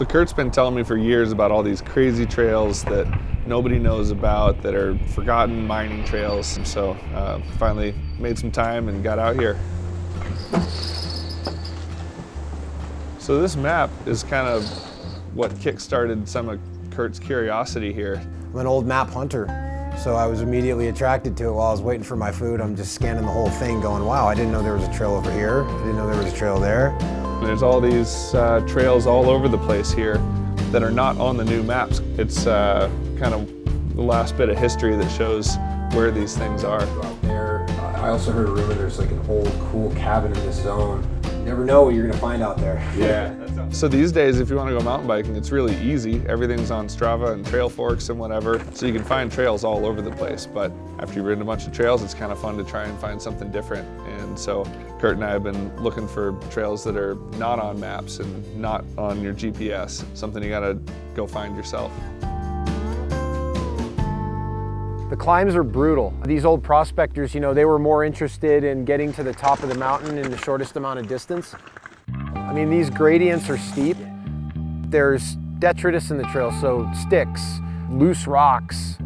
So Kurt's been telling me for years about all these crazy trails that nobody knows about, that are forgotten mining trails. So finally made some time and got out here. So this map is kind of what kick-started some of Kurt's curiosity here. I'm an old map hunter, so I was immediately attracted to it. While I was waiting for my food, I'm just scanning the whole thing going, wow, I didn't know there was a trail over here. I didn't know there was a trail there. There's all these trails all over the place here that are not on the new maps. It's kind of the last bit of history that shows where these things are. Out there, I also heard a rumor there's like an old cool cabin in this zone. You never know what you're gonna find out there. Yeah. So these days, if you want to go mountain biking, it's really easy. Everything's on Strava and Trail Forks and whatever, so you can find trails all over the place. But after you've ridden a bunch of trails, it's kind of fun to try and find something different. And so Kurt and I have been looking for trails that are not on maps and not on your GPS, something you gotta go find yourself. The climbs are brutal. These old prospectors, you know, they were more interested in getting to the top of the mountain in the shortest amount of distance. I mean, these gradients are steep. There's detritus in the trail, so sticks, loose rocks.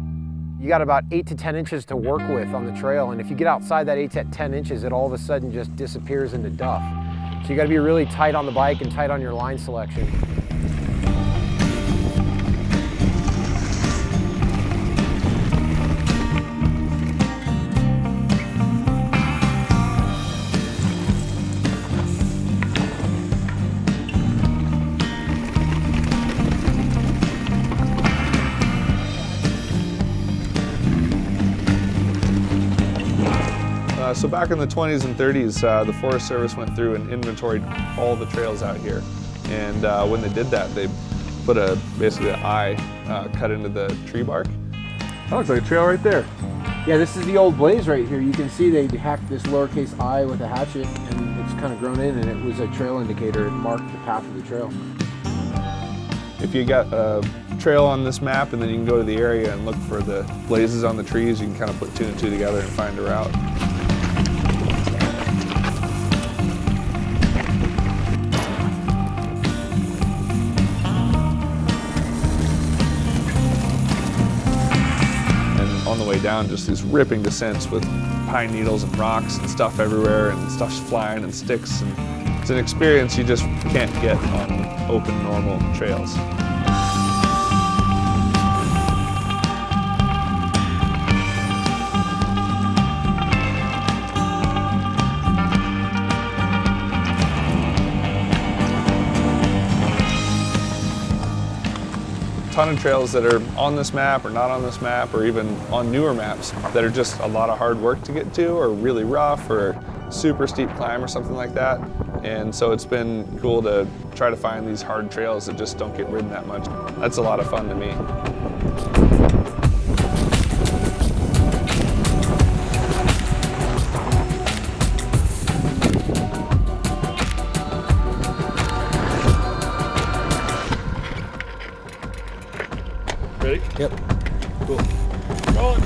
You got about 8 to 10 inches to work with on the trail, and if you get outside that 8 to 10 inches, it all of a sudden just disappears into duff. So you got to be really tight on the bike and tight on your line selection. So back in the 20s and 30s, the Forest Service went through and inventoried all the trails out here. And when they did that, they put basically an eye cut into the tree bark. That looks like a trail right there. Yeah, this is the old blaze right here. You can see they hacked this lowercase I with a hatchet, and it's kind of grown in, and it was a trail indicator. It marked the path of the trail. If you got a trail on this map and then you can go to the area and look for the blazes on the trees, you can kind of put 2 and 2 together and find a route. On the way down, just these ripping descents with pine needles and rocks and stuff everywhere, and stuff's flying and sticks. And it's an experience you just can't get on open, normal trails. Ton of trails that are on this map or not on this map, or even on newer maps, that are just a lot of hard work to get to, or really rough, or super steep climb or something like that. And so it's been cool to try to find these hard trails that just don't get ridden that much. That's a lot of fun to me. Ready? Yep. Cool. Rolling.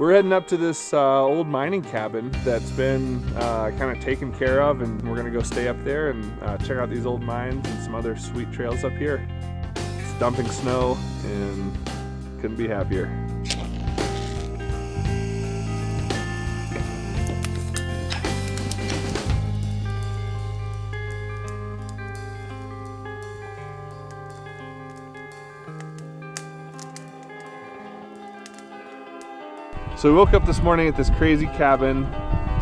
We're heading up to this old mining cabin that's been kind of taken care of, and we're gonna go stay up there and check out these old mines and some other sweet trails up here. It's dumping snow and couldn't be happier. So we woke up this morning at this crazy cabin.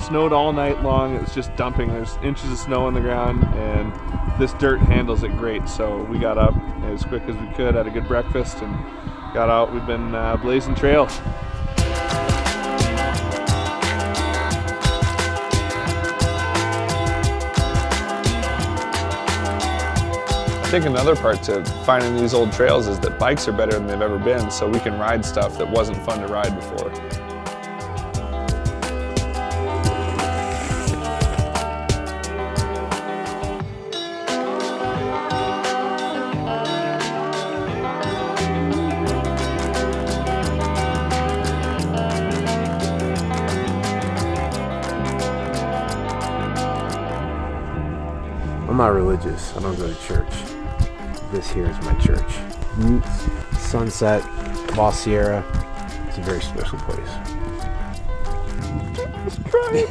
Snowed all night long. It was just dumping. There's inches of snow on the ground, and this dirt handles it great. So we got up as quick as we could, had a good breakfast, and got out. We've been blazing trails. think another part to finding these old trails is that bikes are better than they've ever been, so we can ride stuff that wasn't fun to ride before. I'm not religious. I don't go to church. This here is my church. Sunset, La Sierra. It's a very special place. I'm just crying.